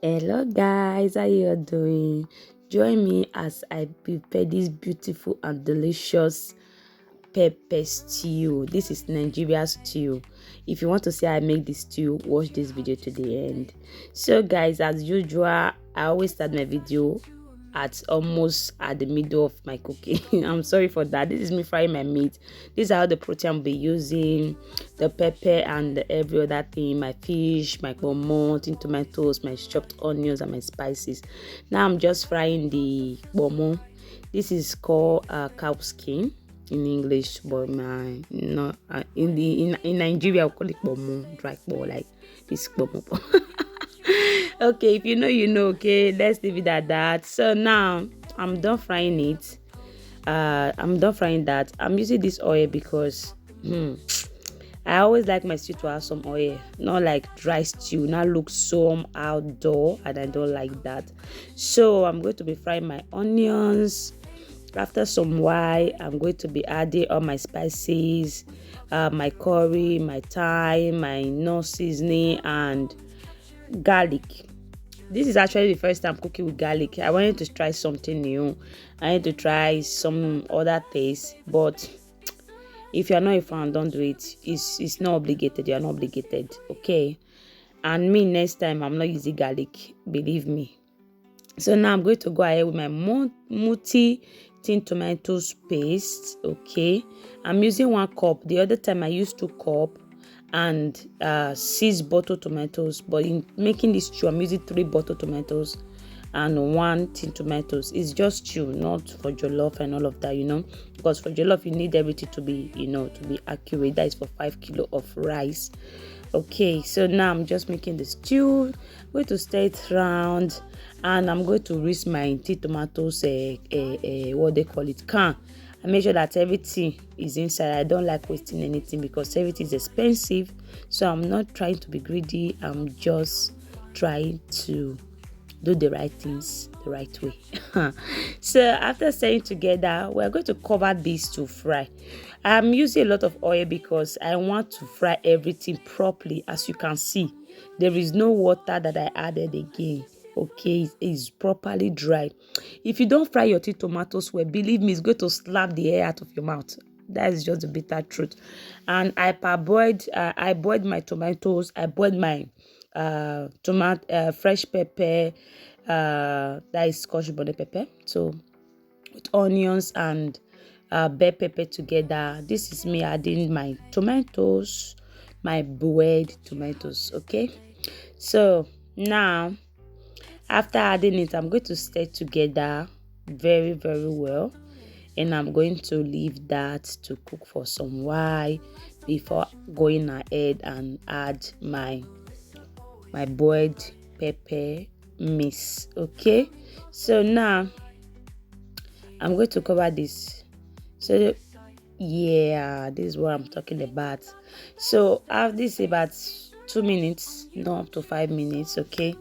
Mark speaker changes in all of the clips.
Speaker 1: Hello guys, how you all doing? Join me as I prepare this beautiful and delicious pepper stew. This is Nigeria stew. If you want to see how I make this stew, watch this video to the end. So guys, as usual, I always start my video at the middle of my cooking. I'm sorry for that. This is me frying my meat. This is how the protein I'll be using, the pepper and every other thing, my fish, my pomo, tomatoes, my chopped onions and my spices. Now I'm just frying the pomo. This is called cow skin in English, but my no in Nigeria we call it pomo, dry pomo, like this pomo. Okay, if you know, you know. Okay, let's leave it at that. So now I'm done frying it. I'm done frying that. I'm using this oil because I always like my stew to have some oil, not like dry stew. Now look so outdoor, and I don't like that. So I'm going to be frying my onions. After some while, I'm going to be adding all my spices, my curry, my thyme, my nut seasoning, and garlic. This is actually the first time cooking with garlic. I wanted to try something new. I need to try some other taste, but if you are not a fan, don't do it. It's not obligated. You are not obligated, okay? And me, next time I'm not using garlic, believe me. So now I'm going to go ahead with my multi tin tomatoes paste. Okay, I'm using 1 cup. The other time I used 2 cup and 6 bottle tomatoes, but in making this stew I'm using 3 bottle tomatoes and 1 tin tomatoes. It's just stew, not for jollof and all of that, because for jollof you need everything to be, to be accurate. That is for 5 kilo of rice. Okay, so now I'm just making the stew. I'm going to stir it round, and I'm going to rinse my tin tomatoes what they call it, can. I make sure that everything is inside. I don't like wasting anything because everything is expensive, so I'm not trying to be greedy. I'm just trying to do the right things the right way. So after stirring together, we're going to cover this to fry. I'm using a lot of oil because I want to fry everything properly. As you can see, there is no water that I added again. Okay, it's properly dry. If you don't fry your tomatoes well, believe me, it's going to slap the air out of your mouth. That is just the bitter truth. And I boiled my tomatoes. I boiled my fresh pepper, that is scotch bonnet pepper. So with onions and bell pepper together. This is me adding my tomatoes, my boiled tomatoes. Okay, so now after adding it, I'm going to stir together very, very well, and I'm going to leave that to cook for some while before going ahead and add my boiled pepper mix. Okay, so now I'm going to cover this. So yeah, this is what I'm talking about. So after this about 2 minutes, not up to 5 minutes. Okay,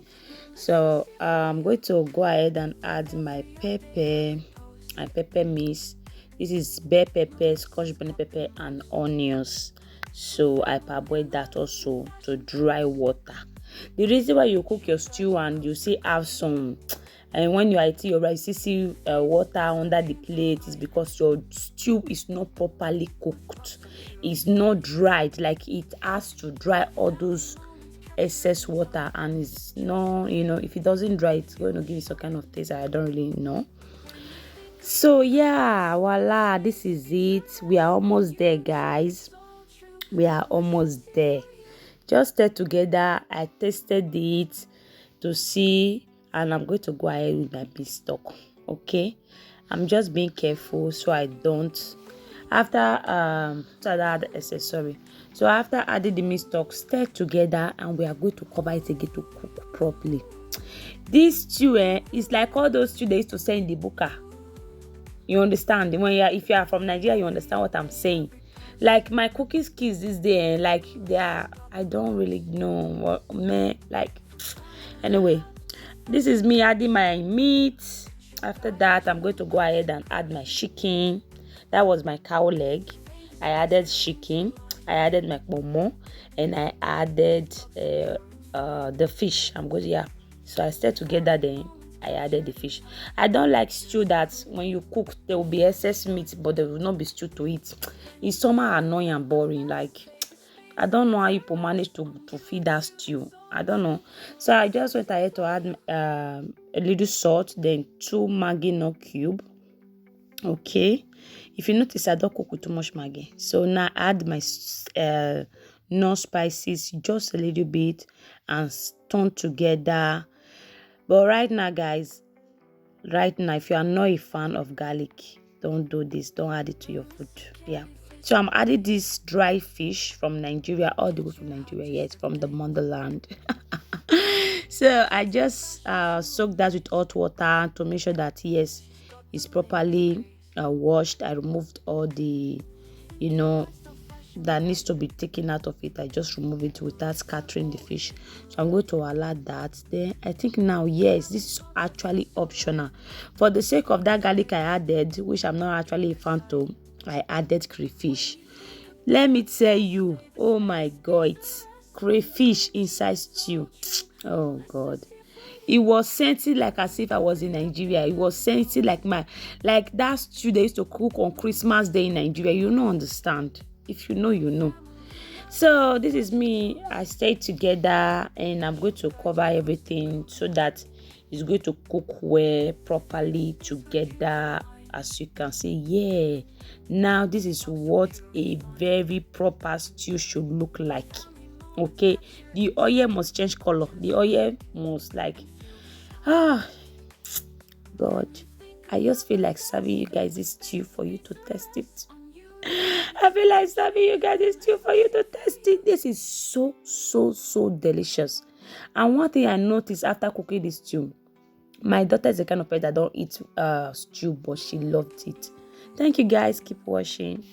Speaker 1: so I'm going to go ahead and add my pepper mix. This is bell pepper, scotch bonnet pepper, and onions. So I parboil that also to dry water. The reason why you cook your stew and you see have some, and when you are eating your rice, you see water under the plate, is because your stew is not properly cooked. It's not dried. Like, it has to dry all those excess water, and it's not, if it doesn't dry, it's going to give you some kind of taste I don't really know. So yeah, voila, this is it. We are almost there, guys. We are almost there. Just stir together. I tasted it to see, and I'm going to go ahead with my beef stock. Okay, I'm just being careful so I don't. After so after adding the meat stock, stir together, and we are going to cover it again to cook properly. This stew is like all those stew they used to say in the buka. You understand? If you are from Nigeria, you understand what I'm saying. Like, my cooking skills this day, like, I don't really know what, man, like, anyway, this is me adding my meat. After that, I'm going to go ahead and add my chicken. That was my cow leg. I added chicken. I added my pomo, and I added the fish. So I stirred together, then I added the fish. I don't like stew that when you cook there will be excess meat, but there will not be stew to eat. It's somehow annoying and boring. Like, I don't know how people manage to feed that stew. I don't know. So I just went ahead to add a little salt, then 2 Maggi no cube. Okay, if you notice, I don't cook with too much Maggi. So now add my no spices, just a little bit, and turn together. But right now, guys, right now, if you are not a fan of garlic, don't do this. Don't add it to your food. Yeah. So I'm adding this dry fish from Nigeria, all the way from Nigeria. Yes, from the motherland. So I just soak that with hot water to make sure that yes, it's properly washed. I removed all the, you know, that needs to be taken out of it. I just remove it without scattering the fish. So I'm going to allow that. Then I think now, yes, this is actually optional. For the sake of that garlic I added, which I'm not actually a fan to, I added crayfish. Let me tell you, oh my God, crayfish inside stew. Oh God. It was scented like as if I was in Nigeria. It was scented like that stew they used to cook on Christmas Day in Nigeria. You don't understand. If you know, you know. So this is me. I stayed together and I'm going to cover everything so that it's going to cook well properly together. As you can see, yeah. Now this is what a very proper stew should look like. Okay, the oil must change color. The oil must God, I just feel like serving you guys this stew for you to test it. I feel like serving you guys this stew for you to test it. This is so delicious. And one thing I noticed after cooking this stew, my daughter is the kind of person that don't eat stew, but she loved it. Thank you guys. Keep watching.